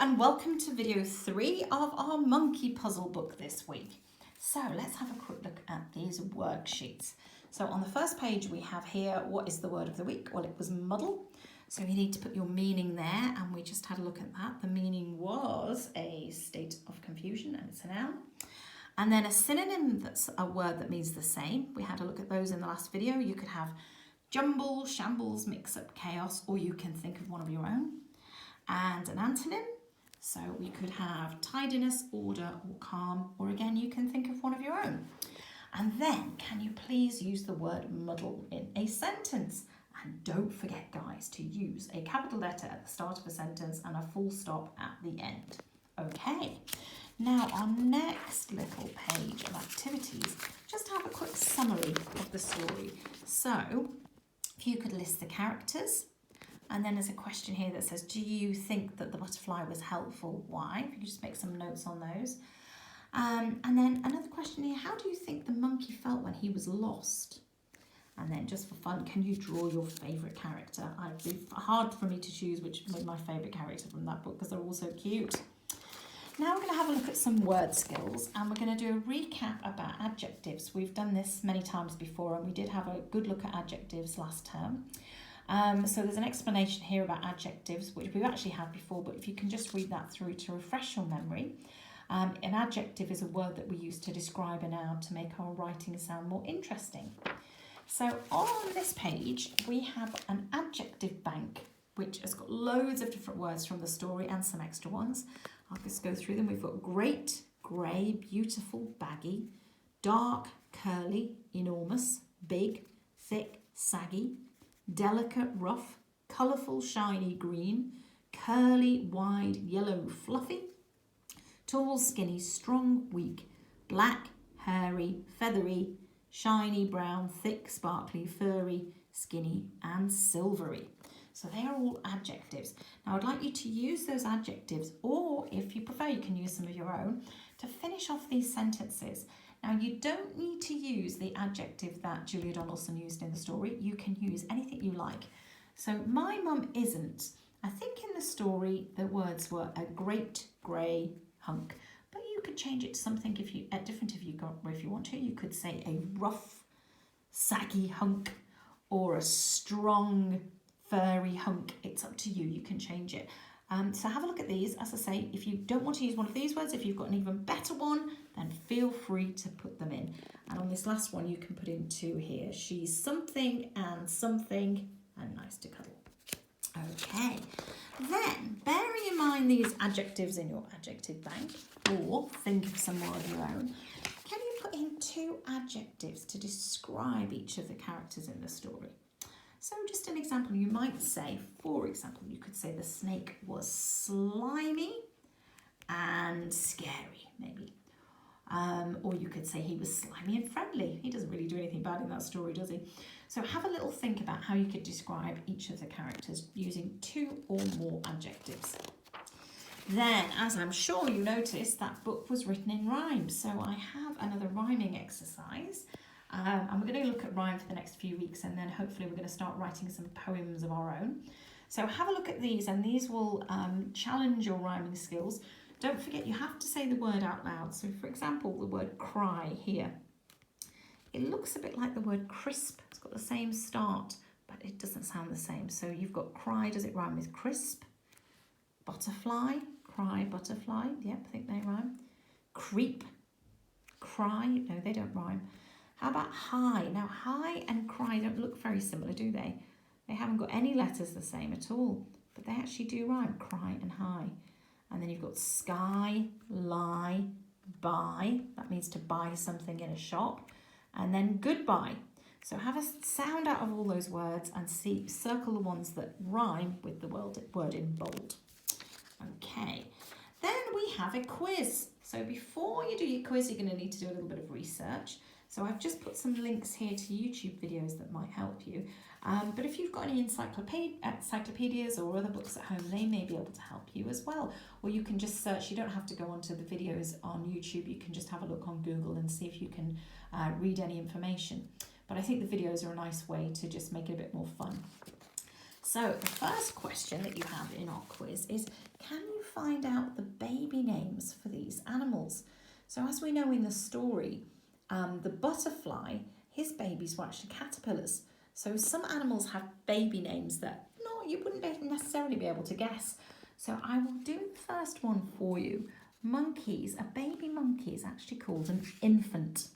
and welcome to video 3 of our monkey puzzle book this week. So let's have a quick look at these worksheets. So on the first page we have here, what is the word of the week? Well, it was muddle. So you need to put your meaning there, and we just had a look at that. The meaning was a state of confusion, and it's a noun. And then a synonym, that's a word that means the same. We had a look at those in the last video. You could have jumble, shambles, mix up, chaos, or you can think of one of your own. And an antonym, so we could have tidiness, order, or calm, or again, you can think of one of your own. And then, can you please use the word muddle in a sentence? And don't forget, guys, to use a capital letter at the start of a sentence and a full stop at the end. Okay, now our next little page of activities, just have a quick summary of the story. So, if you could list the characters, and then there's a question here that says, do you think that the butterfly was helpful? Why? If you could just make some notes on those. And then another question here, how do you think the monkey felt when he was lost? And then just for fun, can you draw your favourite character? It'd be hard for me to choose which was my favourite character from that book because they're all so cute. Now we're going to have a look at some word skills, and we're going to do a recap about adjectives. We've done this many times before, and we did have a good look at adjectives last term. So there's an explanation here about adjectives, which we've actually had before, but if you can just read that through to refresh your memory. An adjective is a word that we use to describe a noun to make our writing sound more interesting. So on this page, we have an adjective bank, which has got loads of different words from the story and some extra ones. I'll just go through them. We've got great, grey, beautiful, baggy, dark, curly, enormous, big, thick, saggy, delicate, rough, colourful, shiny, green, curly, wide, yellow, fluffy, tall, skinny, strong, weak, black, hairy, feathery, shiny, brown, thick, sparkly, furry, skinny, and silvery. So they are all adjectives. Now I'd like you to use those adjectives, or if you prefer, you can use some of your own, to finish off these sentences. Now you don't need to use the adjective that Julia Donaldson used in the story. You can use anything you like. So my mum isn't. I think in the story the words were a great grey hunk, but you could change it to something different if you want to. You could say a rough, saggy hunk, or a strong, furry hunk. It's up to you. You can change it. So have a look at these. As I say, if you don't want to use one of these words, if you've got an even better one, then feel free to put them in. And on this last one, you can put in 2 here. She's something and nice to cuddle. Okay, then bearing in mind these adjectives in your adjective bank, or think of some more of your own, can you put in 2 adjectives to describe each of the characters in the story? So just an example, you might say, for example, you could say the snake was slimy and scary, maybe. Or you could say he was slimy and friendly. He doesn't really do anything bad in that story, does he? So have a little think about how you could describe each of the characters using 2 or more adjectives. Then, as I'm sure you noticed, that book was written in rhyme. So I have another rhyming exercise. And we're going to look at rhyme for the next few weeks, and then hopefully we're going to start writing some poems of our own. So have a look at these, and these will challenge your rhyming skills. Don't forget, you have to say the word out loud. So for example, the word cry here. It looks a bit like the word crisp. It's got the same start, but it doesn't sound the same. So you've got cry, does it rhyme with crisp? Butterfly, cry, butterfly. Yep, I think they rhyme. Creep, cry. No, they don't rhyme. How about high? Now, high and cry don't look very similar, do they? They haven't got any letters the same at all, but they actually do rhyme, cry and high. And then you've got sky, lie, buy. That means to buy something in a shop. And then goodbye. So have a sound out of all those words and circle the ones that rhyme with the word in bold. Okay, then we have a quiz. So before you do your quiz, you're going to need to do a little bit of research. So I've just put some links here to YouTube videos that might help you. But if you've got any encyclopedias or other books at home, they may be able to help you as well. Or you can just search. You don't have to go onto the videos on YouTube. You can just have a look on Google and see if you can read any information. But I think the videos are a nice way to just make it a bit more fun. So the first question that you have in our quiz is, can you find out the baby names for these animals. So as we know in the story, the butterfly, his babies were actually caterpillars. So some animals have baby names that you wouldn't necessarily be able to guess. So I will do the first one for you. Monkeys, a baby monkey is actually called an infant.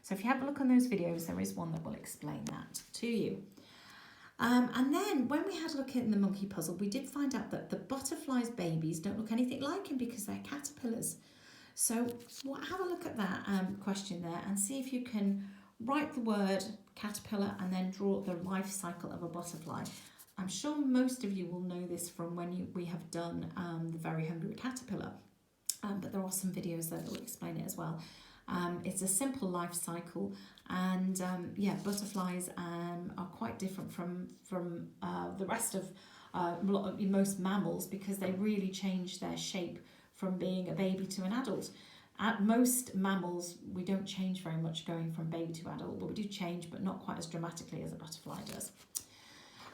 So if you have a look on those videos, there is one that will explain that to you. And then when we had a look in the monkey puzzle, we did find out that the butterfly's babies don't look anything like him because they're caterpillars. So have a look at that question there and see if you can write the word caterpillar and then draw the life cycle of a butterfly. I'm sure most of you will know this from when we have done the Very Hungry Caterpillar, but there are some videos there that will explain it as well. It's a simple life cycle, and butterflies are quite different from the rest of most mammals because they really change their shape from being a baby to an adult. At most mammals, we don't change very much going from baby to adult, but we do change, but not quite as dramatically as a butterfly does.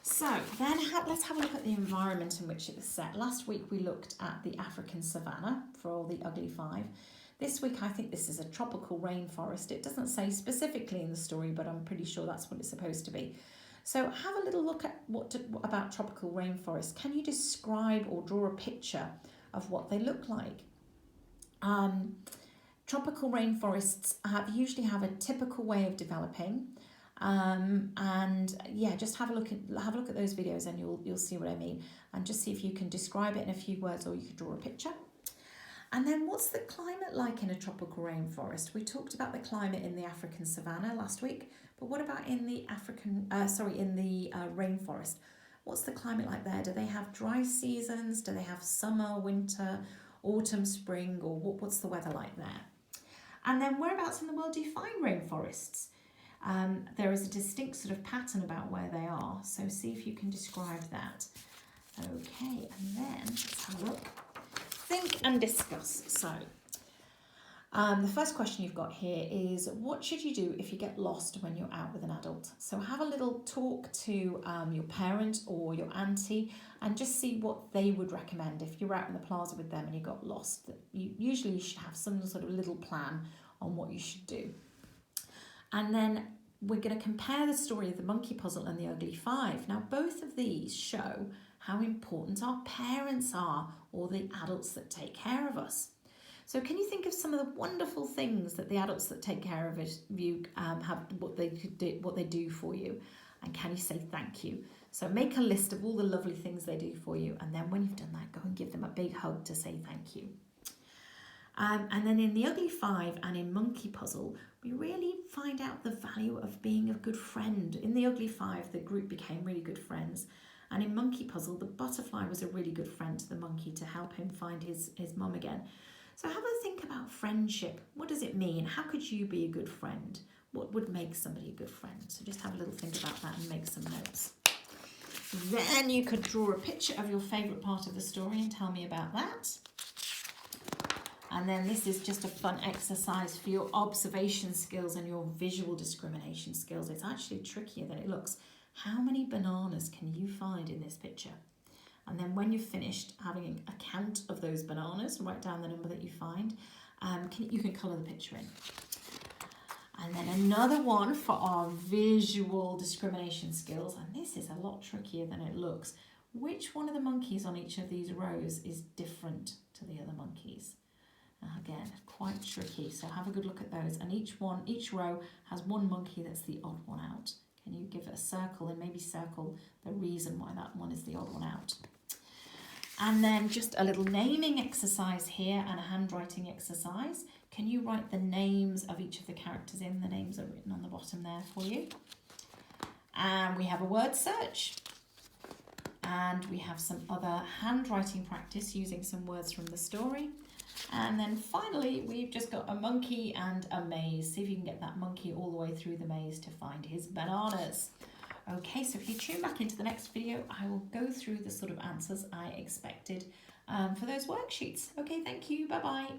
So then let's have a look at the environment in which it was set. Last week we looked at the African savannah for all the ugly five. This week I think this is a tropical rainforest. It doesn't say specifically in the story, but I'm pretty sure that's what it's supposed to be. So have a little look at about tropical rainforests. Can you describe or draw a picture of what they look like? Tropical rainforests usually have a typical way of developing. Just have a look at those videos and you'll see what I mean, and just see if you can describe it in a few words or you could draw a picture. And then what's the climate like in a tropical rainforest? We talked about the climate in the African savannah last week, but what about in the rainforest? What's the climate like there? Do they have dry seasons? Do they have summer, winter, autumn, spring, or what's the weather like there? And then whereabouts in the world do you find rainforests? There is a distinct sort of pattern about where they are, so see if you can describe that. Okay, and then let's have a look. Think and discuss. So, the first question you've got here is, what should you do if you get lost when you're out with an adult? So have a little talk to your parent or your auntie and just see what they would recommend if you're out in the plaza with them and you got lost. You should have some sort of little plan on what you should do. And then we're going to compare the story of the monkey puzzle and the ugly five. Now, both of these show how important our parents are, or the adults that take care of us. So can you think of some of the wonderful things that the adults that take care of you have, what they do for you? And can you say thank you? So make a list of all the lovely things they do for you. And then when you've done that, go and give them a big hug to say thank you. And then in the ugly five and in monkey puzzle, we really find out the value of being a good friend. In the ugly five, the group became really good friends. And in monkey puzzle, the butterfly was a really good friend to the monkey to help him find his mum again. So have a think about friendship. What does it mean? How could you be a good friend? What would make somebody a good friend? So just have a little think about that and make some notes. Then you could draw a picture of your favourite part of the story and tell me about that. And then this is just a fun exercise for your observation skills and your visual discrimination skills. It's actually trickier than it looks. How many bananas can you find in this picture? And then when you've finished having a count of those bananas, write down the number that you find. You can colour the picture in. And then another one for our visual discrimination skills. And this is a lot trickier than it looks. Which one of the monkeys on each of these rows is different to the other monkeys? Again, quite tricky. So have a good look at those. And each row has one monkey that's the odd one out. Can you give it a circle and maybe circle the reason why that one is the odd one out? And then just a little naming exercise here and a handwriting exercise. Can you write the names of each of the characters in? The names are written on the bottom there for you. And we have a word search. And we have some other handwriting practice using some words from the story. And then finally, we've just got a monkey and a maze. See if you can get that monkey all the way through the maze to find his bananas. Okay, so if you tune back into the next video, I will go through the sort of answers I expected for those worksheets. Okay, thank you. Bye-bye.